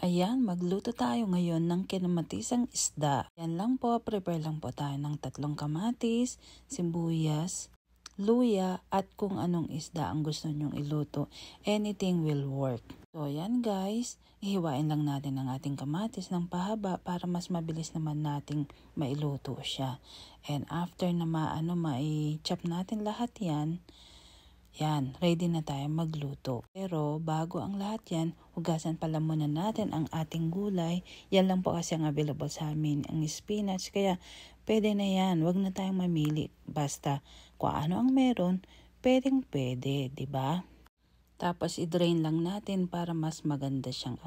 Ayan, magluto tayo ngayon ng kinamatisang isda. Yan lang po, prepare lang po tayo ng 3 kamatis, sibuyas, luya, at kung anong isda ang gusto nyong iluto. Anything will work. So yan guys, ihiwain lang natin ang ating kamatis ng pahaba para mas mabilis naman nating mailuto siya. And after na mai-chop natin lahat yan, ready na tayo magluto. Pero bago ang lahat yan, hugasan pala muna natin ang ating gulay. Yan lang po kasi ang available sa amin, ang spinach. Kaya pwede na yan, wag na tayong mamili. Basta kung ano ang meron, pwede, diba? Tapos i-drain lang natin para mas maganda siyang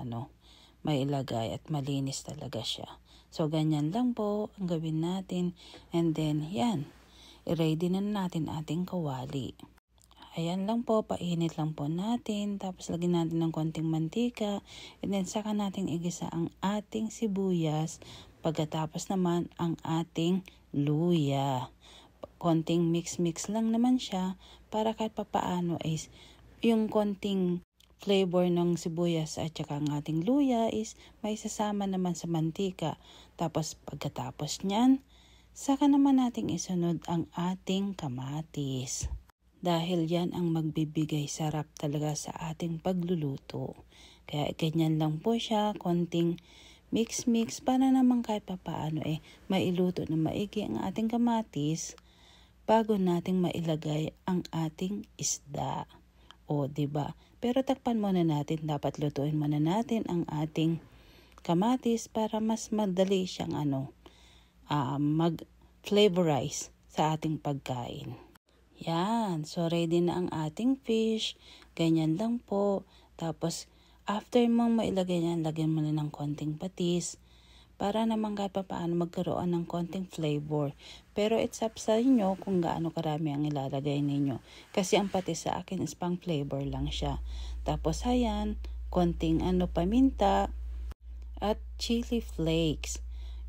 mailagay at malinis talaga siya. So ganyan lang po ang gawin natin. And then i-ready na natin ating kawali. Ayan lang po, painit lang po natin. Tapos lagyan natin ng konting mantika. And then saka natin igisa ang ating sibuyas. Pagkatapos naman ang ating luya. Konting mix lang naman siya para kahit papaano is yung konting flavor ng sibuyas at saka ang ating luya is may sasama naman sa mantika. Tapos pagkatapos niyan, saka naman nating isunod ang ating kamatis. Dahil yan ang magbibigay sarap talaga sa ating pagluluto. Kaya ganyan lang po siya, konting mix para naman kahit papaano mailuto na maigi ang ating kamatis bago nating mailagay ang ating isda. O diba? Pero takpan muna natin, dapat lutuin muna natin ang ating kamatis para mas madali siyang mag-flavorize sa ating pagkain. Yan, so ready na ang ating fish. Ganyan lang po. Tapos, after mong mailagay yan, lagyan mo na ng konting patis para naman kahit paano magkaroon ng konting flavor. Pero it's up sa inyo kung gaano karami ang ilalagay ninyo. Kasi ang patis sa akin is pang flavor lang siya. Tapos, konting paminta at chili flakes.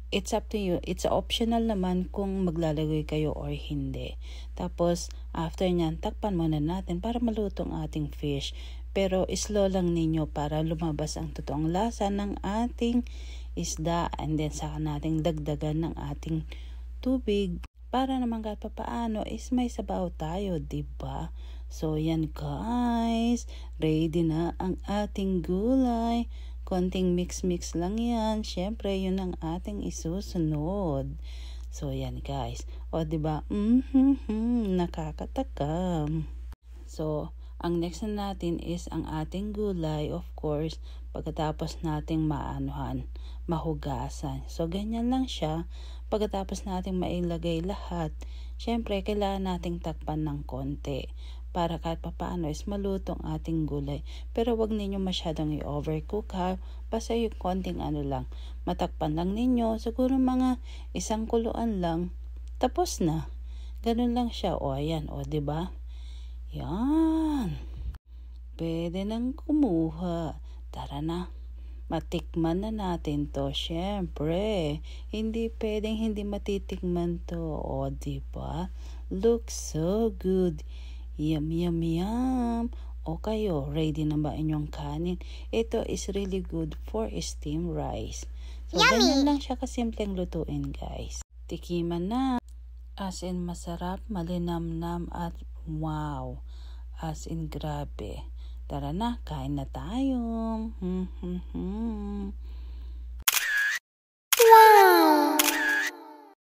It's up to you. It's optional naman kung maglalagay kayo or hindi. Tapos, after nyan, takpan muna natin para maluto ang ating fish. Pero, slow lang ninyo para lumabas ang totoong lasa ng ating isda. And then, saka nating dagdagan ng ating tubig. Para naman kahit papaano is may sabaw tayo, diba? So, yan guys. Ready na ang ating gulay. Konting mix lang yan. Syempre, yun ang ating isusunod. So, yan guys. O, diba? Nakakatakam. So, ang next na natin is ang ating gulay. Of course, pagkatapos nating mahugasan. So, ganyan lang siya. Pagkatapos nating mailagay lahat, syempre, kailangan nating takpan ng konti para kahit papaano is maluto ang ating gulay. Pero wag ninyo masyadong i-overcook ha. Basta yung konting lang. Matakpan lang ninyo. Siguro mga 1 kuluan lang. Tapos na. Ganun lang siya. O ayan. O diba? Yan. Pwede nang kumuha. Tara na. Matikman na natin to. Syempre. Hindi pwedeng hindi matitikman to. O diba? Looks so good. Yum. O kayo, ready na ba inyong kanin? Ito is really good for steamed rice. So, ganyan lang siya kasimpleng lutuin, guys. Tikiman na. As in, masarap, malinamnam, at wow. As in, grabe. Tara na, kain na tayo.